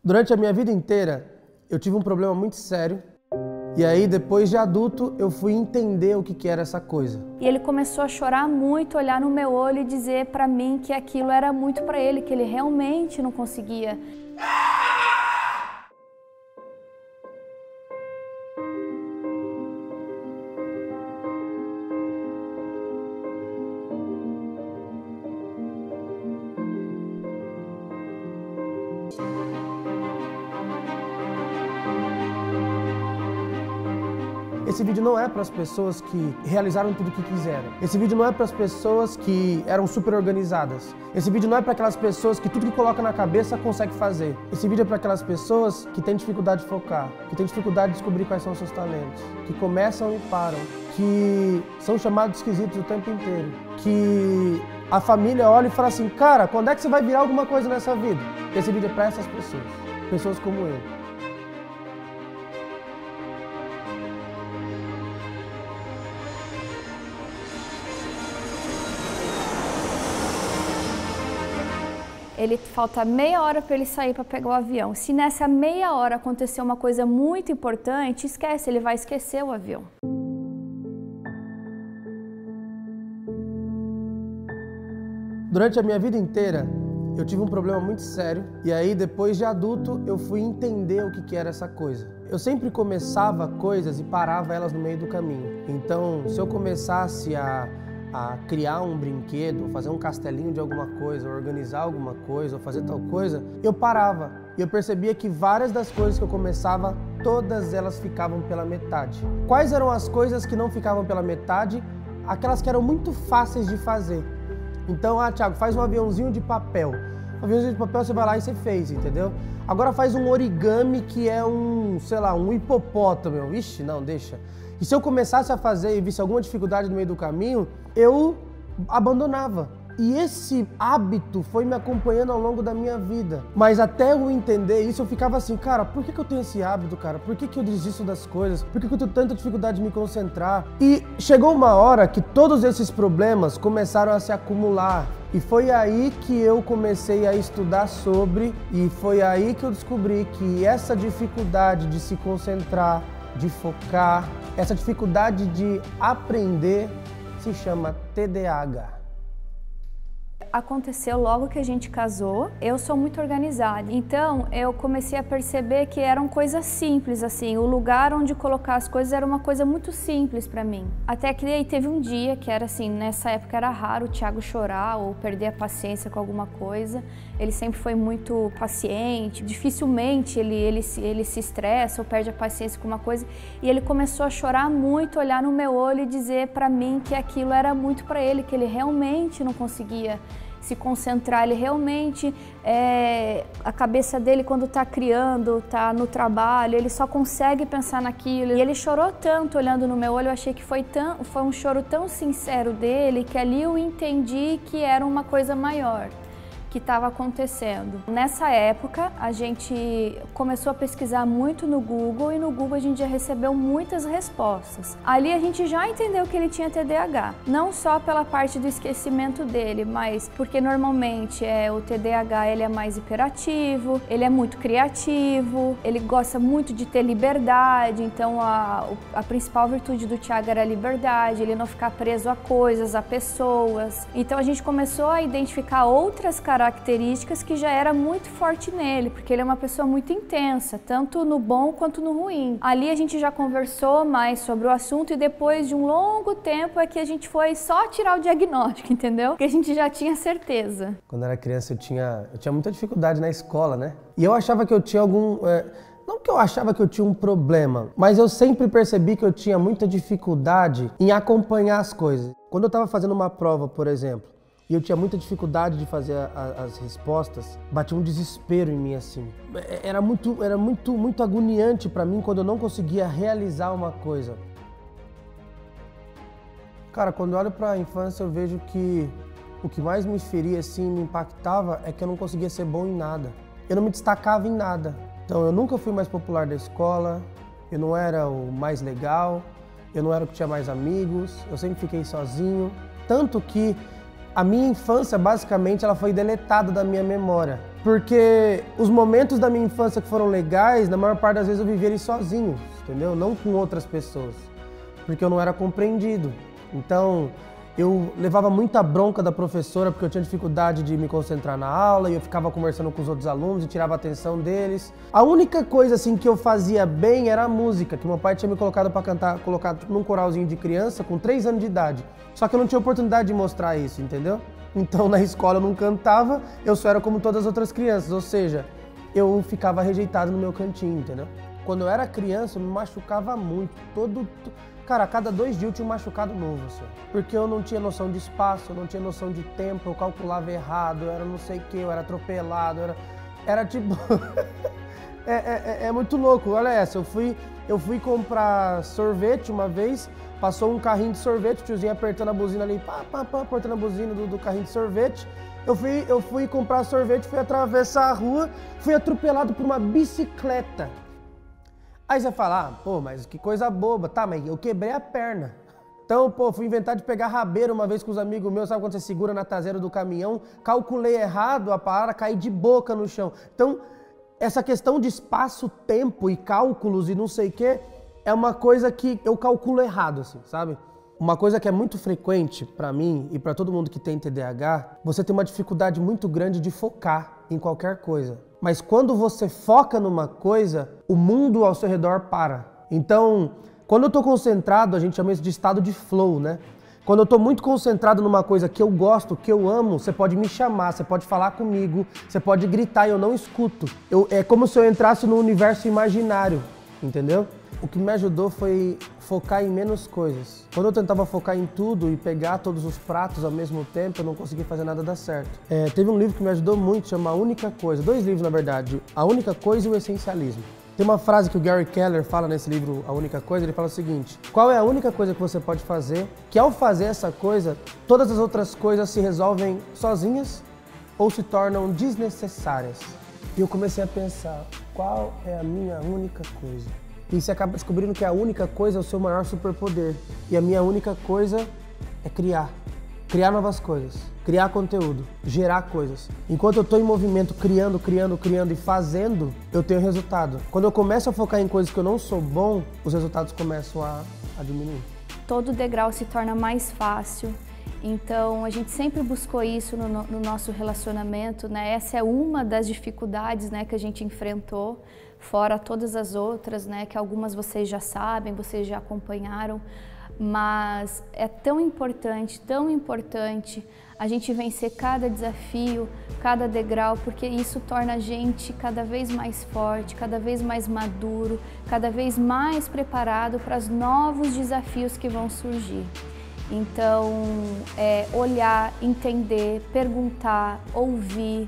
Durante a minha vida inteira, eu tive um problema muito sério. E aí, depois de adulto, eu fui entender o que era essa coisa. E ele começou a chorar muito, olhar no meu olho e dizer pra mim que aquilo era muito pra ele, que ele realmente não conseguia. Esse vídeo não é para as pessoas que realizaram tudo o que quiseram. Esse vídeo não é para as pessoas que eram super organizadas. Esse vídeo não é para aquelas pessoas que tudo que coloca na cabeça consegue fazer. Esse vídeo é para aquelas pessoas que têm dificuldade de focar, que têm dificuldade de descobrir quais são os seus talentos, que começam e param, que são chamados de esquisitos o tempo inteiro, que a família olha e fala assim, cara, quando é que você vai virar alguma coisa nessa vida? Esse vídeo é para essas pessoas, pessoas como eu. Ele falta meia hora para ele sair para pegar o avião. Se nessa meia hora acontecer uma coisa muito importante, esquece, ele vai esquecer o avião. Durante a minha vida inteira, eu tive um problema muito sério. E aí, depois de adulto, eu fui entender o que era essa coisa. Eu sempre começava coisas e parava elas no meio do caminho. Então, se eu começasse a criar um brinquedo, ou fazer um castelinho de alguma coisa, ou organizar alguma coisa, ou fazer tal coisa, eu parava. E eu percebia que várias das coisas que eu começava, todas elas ficavam pela metade. Quais eram as coisas que não ficavam pela metade? Aquelas que eram muito fáceis de fazer. Então, Thiago, faz um aviãozinho de papel. Um aviãozinho de papel você vai lá e você fez, entendeu? Agora faz um origami que é sei lá, um hipopótamo. Ixi, não, deixa. E se eu começasse a fazer e visse alguma dificuldade no meio do caminho, eu abandonava. E esse hábito foi me acompanhando ao longo da minha vida. Mas até eu entender isso, eu ficava assim, cara, por que eu tenho esse hábito, cara? Por que eu desisto das coisas? Por que eu tenho tanta dificuldade de me concentrar? E chegou uma hora que todos esses problemas começaram a se acumular. E foi aí que eu comecei a estudar sobre, e foi aí que eu descobri que essa dificuldade de se concentrar, de focar, essa dificuldade de aprender se chama TDAH. Aconteceu logo que a gente casou, eu sou muito organizada, então eu comecei a perceber que eram coisas simples, assim, o lugar onde colocar as coisas era uma coisa muito simples para mim. Até que aí teve um dia que era assim, nessa época era raro o Thiago chorar ou perder a paciência com alguma coisa, ele sempre foi muito paciente, dificilmente ele se estressa ou perde a paciência com uma coisa, e ele começou a chorar muito, olhar no meu olho e dizer para mim que aquilo era muito para ele, que ele realmente não conseguia se concentrar, ele realmente, a cabeça dele quando está criando, está no trabalho, ele só consegue pensar naquilo. E ele chorou tanto olhando no meu olho, eu achei que foi um choro tão sincero dele, que ali eu entendi que era uma coisa maior que estava acontecendo. Nessa época, a gente começou a pesquisar muito no Google e no Google a gente já recebeu muitas respostas. Ali a gente já entendeu que ele tinha TDAH, não só pela parte do esquecimento dele, mas porque normalmente o TDAH ele é mais hiperativo, ele é muito criativo, ele gosta muito de ter liberdade, então a principal virtude do Thiago era a liberdade, ele não ficar preso a coisas, a pessoas. Então a gente começou a identificar outras características que já era muito forte nele, porque ele é uma pessoa muito intensa, tanto no bom quanto no ruim. Ali a gente já conversou mais sobre o assunto e depois de um longo tempo é que a gente foi só tirar o diagnóstico, entendeu? Porque a gente já tinha certeza. Quando eu era criança eu tinha muita dificuldade na escola, né? E eu achava que eu tinha não que eu achava que eu tinha um problema, mas eu sempre percebi que eu tinha muita dificuldade em acompanhar as coisas. Quando eu estava fazendo uma prova, por exemplo, e eu tinha muita dificuldade de fazer as respostas, batia um desespero em mim assim. Era muito agoniante para mim quando eu não conseguia realizar uma coisa. Cara, quando eu olho para a infância eu vejo que o que mais me feria assim, me impactava é que eu não conseguia ser bom em nada. Eu não me destacava em nada. Então eu nunca fui mais popular da escola, eu não era o mais legal, eu não era o que tinha mais amigos, eu sempre fiquei sozinho. Tanto que a minha infância, basicamente, ela foi deletada da minha memória. Porque os momentos da minha infância que foram legais, na maior parte das vezes eu vivi eles sozinho, entendeu? Não com outras pessoas, porque eu não era compreendido. Então, eu levava muita bronca da professora porque eu tinha dificuldade de me concentrar na aula e eu ficava conversando com os outros alunos e tirava a atenção deles. A única coisa assim que eu fazia bem era a música, que meu pai tinha me colocado para cantar, colocado num coralzinho de criança com 3 anos de idade. Só que eu não tinha oportunidade de mostrar isso, entendeu? Então na escola eu não cantava, eu só era como todas as outras crianças, ou seja, eu ficava rejeitado no meu cantinho, entendeu? Quando eu era criança eu me machucava muito, Cara, a cada 2 dias eu tinha um machucado novo, assim. Porque eu não tinha noção de espaço, eu não tinha noção de tempo, eu calculava errado, eu era não sei o que, eu era atropelado, era tipo... é muito louco, olha essa, eu fui comprar sorvete uma vez, passou um carrinho de sorvete, o tiozinho apertando a buzina ali, apertando a buzina do carrinho de sorvete. Eu fui comprar sorvete, fui atravessar a rua, fui atropelado por uma bicicleta. Aí você fala, pô, mas que coisa boba. Tá, mas eu quebrei a perna. Então, pô, fui inventar de pegar rabeira uma vez com os amigos meus, sabe quando você segura na traseira do caminhão? Calculei errado, a parada caí de boca no chão. Então, essa questão de espaço, tempo e cálculos e não sei o quê, é uma coisa que eu calculo errado, assim, sabe? Uma coisa que é muito frequente para mim e para todo mundo que tem TDAH, você tem uma dificuldade muito grande de focar em qualquer coisa. Mas quando você foca numa coisa, o mundo ao seu redor para. Então, quando eu tô concentrado, a gente chama isso de estado de flow, né? Quando eu tô muito concentrado numa coisa que eu gosto, que eu amo, você pode me chamar, você pode falar comigo, você pode gritar e eu não escuto. É como se eu entrasse no universo imaginário, entendeu? O que me ajudou foi focar em menos coisas. Quando eu tentava focar em tudo e pegar todos os pratos ao mesmo tempo, eu não conseguia fazer nada dar certo. Teve um livro que me ajudou muito, chama A Única Coisa. 2 livros, na verdade. A Única Coisa e o Essencialismo. Tem uma frase que o Gary Keller fala nesse livro, A Única Coisa, ele fala o seguinte: qual é a única coisa que você pode fazer, que ao fazer essa coisa, todas as outras coisas se resolvem sozinhas ou se tornam desnecessárias? E eu comecei a pensar, qual é a minha única coisa? E você acaba descobrindo que a única coisa é o seu maior superpoder. E a minha única coisa é criar. Criar novas coisas, criar conteúdo, gerar coisas. Enquanto eu estou em movimento, criando e fazendo, eu tenho resultado. Quando eu começo a focar em coisas que eu não sou bom, os resultados começam a diminuir. Todo degrau se torna mais fácil. Então, a gente sempre buscou isso no nosso relacionamento, né? Essa é uma das dificuldades, né, que a gente enfrentou, fora todas as outras, né, que algumas vocês já sabem, vocês já acompanharam. Mas é tão importante a gente vencer cada desafio, cada degrau, porque isso torna a gente cada vez mais forte, cada vez mais maduro, cada vez mais preparado para os novos desafios que vão surgir. Então, olhar, entender, perguntar, ouvir,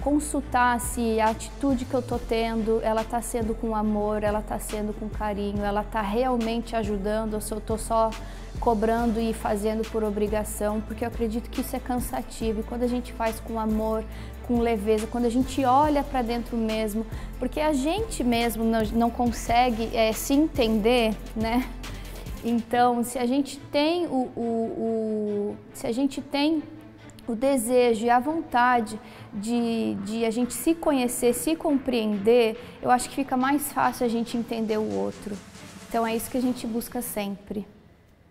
consultar se a atitude que eu estou tendo, ela está sendo com amor, ela está sendo com carinho, ela está realmente ajudando, ou se eu estou só cobrando e fazendo por obrigação, porque eu acredito que isso é cansativo. E quando a gente faz com amor, com leveza, quando a gente olha para dentro mesmo, porque a gente mesmo não consegue se entender, né? Então, se a gente tem o desejo e a vontade de a gente se conhecer, se compreender, eu acho que fica mais fácil a gente entender o outro. Então é isso que a gente busca sempre.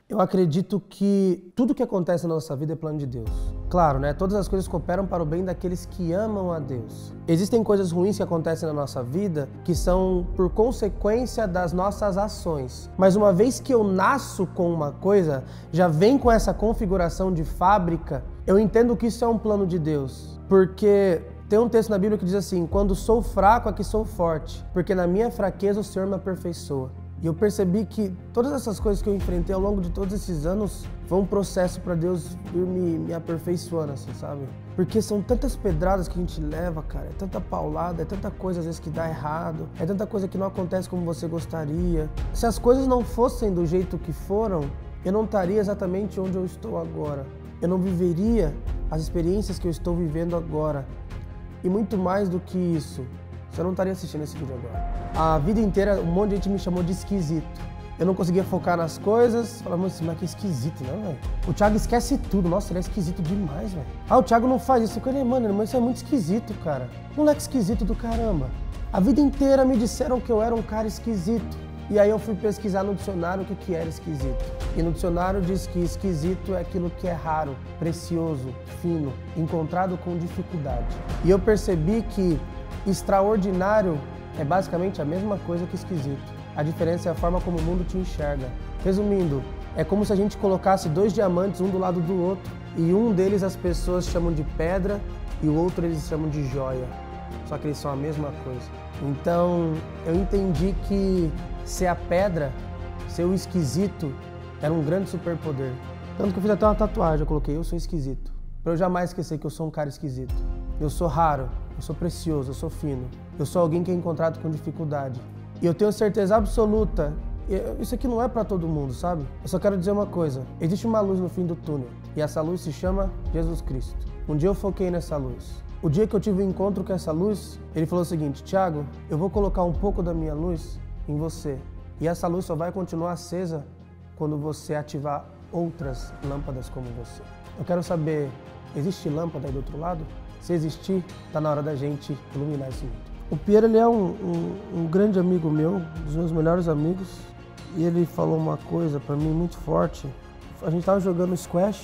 Eu acredito que tudo que acontece na nossa vida é plano de Deus. Claro, né? Todas as coisas cooperam para o bem daqueles que amam a Deus. Existem coisas ruins que acontecem na nossa vida que são por consequência das nossas ações. Mas uma vez que eu nasço com uma coisa, já vem com essa configuração de fábrica, eu entendo que isso é um plano de Deus. Porque tem um texto na Bíblia que diz assim: quando sou fraco, aqui sou forte, porque na minha fraqueza o Senhor me aperfeiçoa. E eu percebi que todas essas coisas que eu enfrentei ao longo de todos esses anos foi um processo para Deus ir me aperfeiçoando, assim, sabe? Porque são tantas pedradas que a gente leva, cara, é tanta paulada, é tanta coisa às vezes que dá errado, é tanta coisa que não acontece como você gostaria. Se as coisas não fossem do jeito que foram, eu não estaria exatamente onde eu estou agora. Eu não viveria as experiências que eu estou vivendo agora. E muito mais do que isso, você não estaria assistindo esse vídeo agora. A vida inteira um monte de gente me chamou de esquisito. eu não conseguia focar nas coisas. Falava, esse moleque é esquisito, né, velho? O Thiago esquece tudo. Nossa, ele é esquisito demais, velho. Ah, o Thiago não faz isso. Eu falei, mano, isso é muito esquisito, cara. Moleque esquisito do caramba. A vida inteira me disseram que eu era um cara esquisito. E aí eu fui pesquisar no dicionário o que era esquisito. E no dicionário diz que esquisito é aquilo que é raro, precioso, fino, encontrado com dificuldade. E eu percebi que extraordinário é basicamente a mesma coisa que esquisito. A diferença é a forma como o mundo te enxerga. Resumindo, é como se a gente colocasse 2 diamantes um do lado do outro e um deles as pessoas chamam de pedra e o outro eles chamam de joia. Só que eles são a mesma coisa. Então, eu entendi que ser a pedra, ser o esquisito, era um grande superpoder. Tanto que eu fiz até uma tatuagem, eu coloquei, eu sou esquisito. Pra eu jamais esquecer que eu sou um cara esquisito. Eu sou raro, eu sou precioso, eu sou fino. Eu sou alguém que é encontrado com dificuldade. E eu tenho certeza absoluta, isso aqui não é pra todo mundo, sabe? Eu só quero dizer uma coisa, existe uma luz no fim do túnel. E essa luz se chama Jesus Cristo. Um dia eu foquei nessa luz. O dia que eu tive um encontro com essa luz, ele falou o seguinte, Thiago, eu vou colocar um pouco da minha luz em você. E essa luz só vai continuar acesa quando você ativar outras lâmpadas como você. Eu quero saber, existe lâmpada aí do outro lado? Se existir, tá na hora da gente iluminar esse mundo. O Pierre, ele é um grande amigo meu, um dos meus melhores amigos. E ele falou uma coisa pra mim muito forte. A gente tava jogando squash,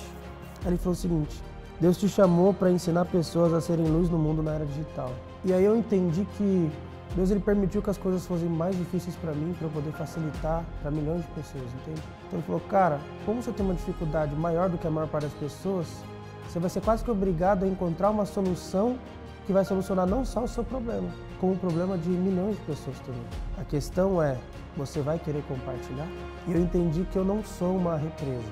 aí ele falou o seguinte, Deus te chamou para ensinar pessoas a serem luz no mundo na era digital. E aí eu entendi que Deus ele permitiu que as coisas fossem mais difíceis para mim, para eu poder facilitar para milhões de pessoas, entende? Então ele falou, cara, como você tem uma dificuldade maior do que a maior parte das pessoas, você vai ser quase que obrigado a encontrar uma solução que vai solucionar não só o seu problema, como o problema de milhões de pessoas também. A questão é, você vai querer compartilhar? E eu entendi que eu não sou uma represa.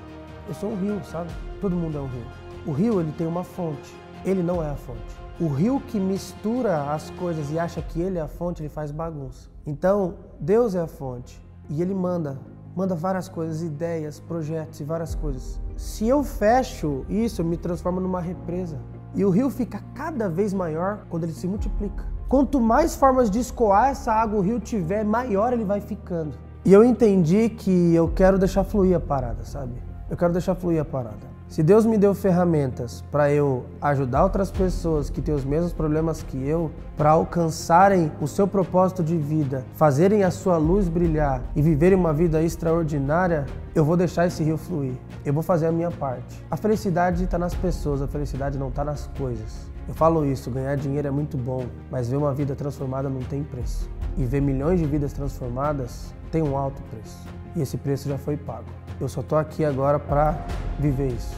Eu sou um rio, sabe? Todo mundo é um rio. O rio, ele tem uma fonte, ele não é a fonte. O rio que mistura as coisas e acha que ele é a fonte, ele faz bagunça. Então, Deus é a fonte e ele manda várias coisas, ideias, projetos e várias coisas. Se eu fecho isso, eu me transformo numa represa. E o rio fica cada vez maior quando ele se multiplica. Quanto mais formas de escoar essa água o rio tiver, maior ele vai ficando. E eu entendi que eu quero deixar fluir a parada, sabe? Eu quero deixar fluir a parada. Se Deus me deu ferramentas para eu ajudar outras pessoas que têm os mesmos problemas que eu, para alcançarem o seu propósito de vida, fazerem a sua luz brilhar e viverem uma vida extraordinária, eu vou deixar esse rio fluir. Eu vou fazer a minha parte. A felicidade está nas pessoas, a felicidade não está nas coisas. Eu falo isso, ganhar dinheiro é muito bom, mas ver uma vida transformada não tem preço. E ver milhões de vidas transformadas tem um alto preço. E esse preço já foi pago. Eu só tô aqui agora para viver isso.